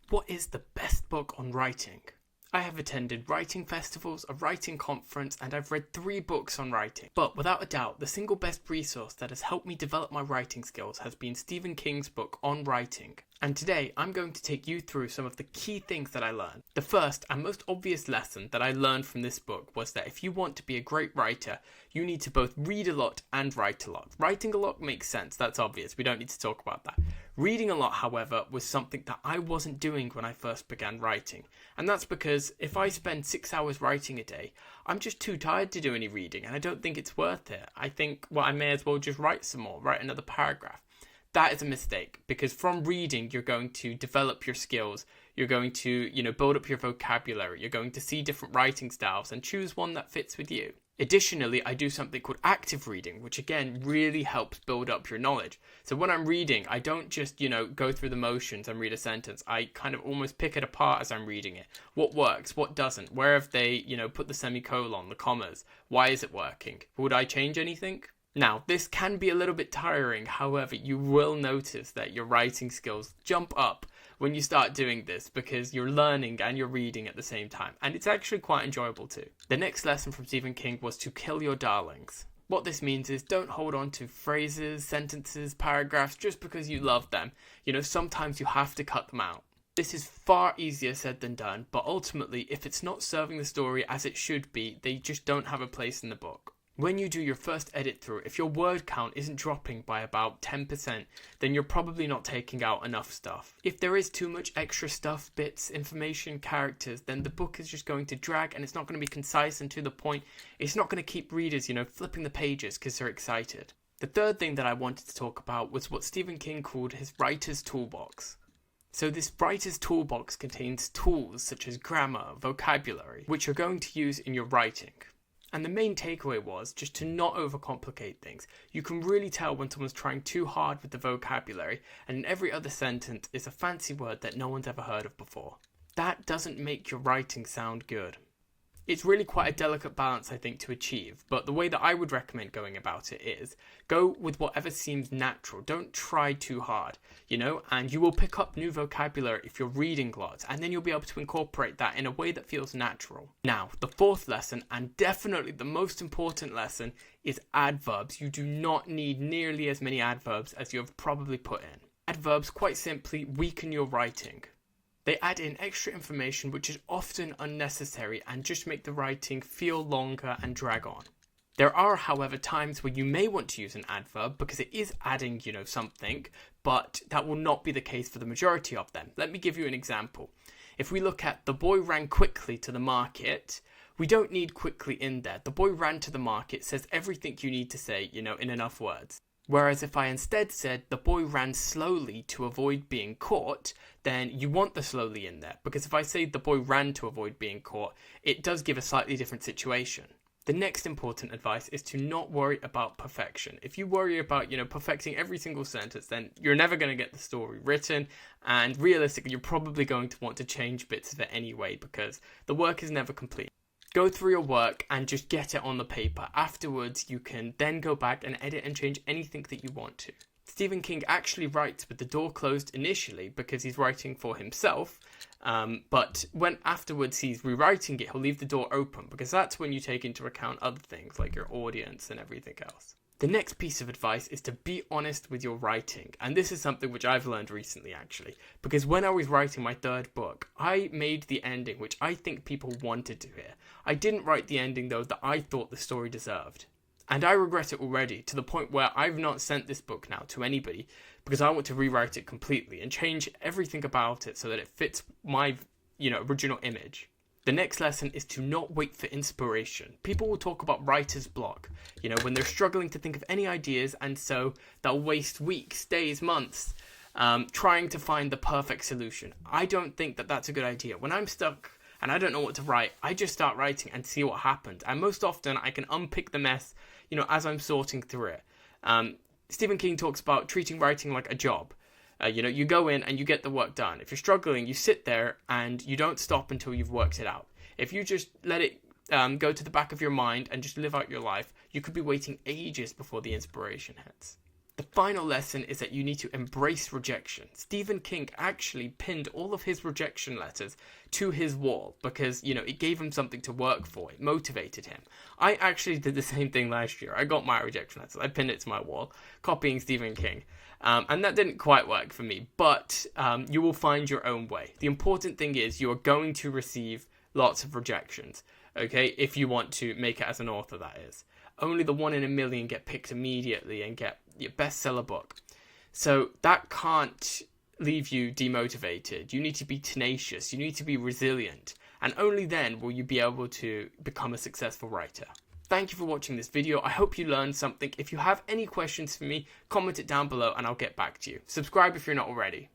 What is the best book on writing? I have attended writing festivals, a writing conference, and I've read 3 books on writing. But without a doubt, the single best resource that has helped me develop my writing skills has been Stephen King's book on writing. And today, I'm going to take you through some of the key things that I learned. The first and most obvious lesson that I learned from this book was that if you want to be a great writer, you need to both read a lot and write a lot. Writing a lot makes sense, that's obvious, we don't need to talk about that. Reading a lot, however, was something that I wasn't doing when I first began writing. And that's because if I spend 6 hours writing a day, I'm just too tired to do any reading, and I don't think it's worth it. I think, well, I may as well just write some more, write another paragraph. That is a mistake, because from reading, you're going to develop your skills, you're going to, build up your vocabulary, you're going to see different writing styles and choose one that fits with you. Additionally, I do something called active reading, which again really helps build up your knowledge. So when I'm reading, I don't just, go through the motions and read a sentence. I kind of almost pick it apart as I'm reading it. What works? What doesn't? Where have they, put the semicolon, the commas? Why is it working? Would I change anything? Now, this can be a little bit tiring, however, you will notice that your writing skills jump up when you start doing this because you're learning and you're reading at the same time, and it's actually quite enjoyable too. The next lesson from Stephen King was to kill your darlings. What this means is don't hold on to phrases, sentences, paragraphs just because you love them. Sometimes you have to cut them out. This is far easier said than done, but ultimately, if it's not serving the story as it should be, they just don't have a place in the book. When you do your first edit through, if your word count isn't dropping by about 10%, then you're probably not taking out enough stuff. If there is too much extra stuff, bits, information, characters, then the book is just going to drag and it's not going to be concise and to the point. It's not going to keep readers, flipping the pages because they're excited. The third thing that I wanted to talk about was what Stephen King called his writer's toolbox. So this writer's toolbox contains tools such as grammar, vocabulary, which you're going to use in your writing. And the main takeaway was just to not overcomplicate things. You can really tell when someone's trying too hard with the vocabulary, and in every other sentence is a fancy word that no one's ever heard of before. That doesn't make your writing sound good. It's really quite a delicate balance, I think, to achieve, but the way that I would recommend going about it is go with whatever seems natural. Don't try too hard, and you will pick up new vocabulary if you're reading lots, and then you'll be able to incorporate that in a way that feels natural. Now, the fourth lesson, and definitely the most important lesson, is adverbs. You do not need nearly as many adverbs as you have probably put in. Adverbs, quite simply, weaken your writing. They add in extra information which is often unnecessary and just make the writing feel longer and drag on. There are, however, times where you may want to use an adverb because it is adding, something, but that will not be the case for the majority of them. Let me give you an example. If we look at the boy ran quickly to the market, we don't need quickly in there. The boy ran to the market says everything you need to say, in enough words. Whereas if I instead said the boy ran slowly to avoid being caught, then you want the slowly in there. Because if I say the boy ran to avoid being caught, it does give a slightly different situation. The next important advice is to not worry about perfection. If you worry about, perfecting every single sentence, then you're never going to get the story written. And realistically, you're probably going to want to change bits of it anyway because the work is never complete. Go through your work and just get it on the paper. Afterwards, you can then go back and edit and change anything that you want to. Stephen King actually writes with the door closed initially because he's writing for himself, but when afterwards he's rewriting it, he'll leave the door open because that's when you take into account other things like your audience and everything else. The next piece of advice is to be honest with your writing, and this is something which I've learned recently actually, because when I was writing my third book, I made the ending which I think people wanted to hear. I didn't write the ending though that I thought the story deserved. And I regret it already, to the point where I've not sent this book now to anybody, because I want to rewrite it completely and change everything about it so that it fits my, original image. The next lesson is to not wait for inspiration. People will talk about writer's block, when they're struggling to think of any ideas, and so they'll waste weeks, days, months, trying to find the perfect solution. I don't think that that's a good idea. When I'm stuck and I don't know what to write, I just start writing and see what happens. And most often I can unpick the mess, as I'm sorting through it. Stephen King talks about treating writing like a job. You go in and you get the work done. If you're struggling, you sit there and you don't stop until you've worked it out. If you just let it go to the back of your mind and just live out your life, you could be waiting ages before the inspiration hits. The final lesson is that you need to embrace rejection. Stephen King actually pinned all of his rejection letters to his wall because, it gave him something to work for. It motivated him. I actually did the same thing last year. I got my rejection letters. I pinned it to my wall, copying Stephen King. And that didn't quite work for me, but you will find your own way. The important thing is you are going to receive lots of rejections, okay? If you want to make it as an author, that is. Only the 1 in a million get picked immediately and get your bestseller book. So that can't leave you demotivated. You need to be tenacious. You need to be resilient. And only then will you be able to become a successful writer. Thank you for watching this video. I hope you learned something. If you have any questions for me, comment it down below and I'll get back to you. Subscribe if you're not already.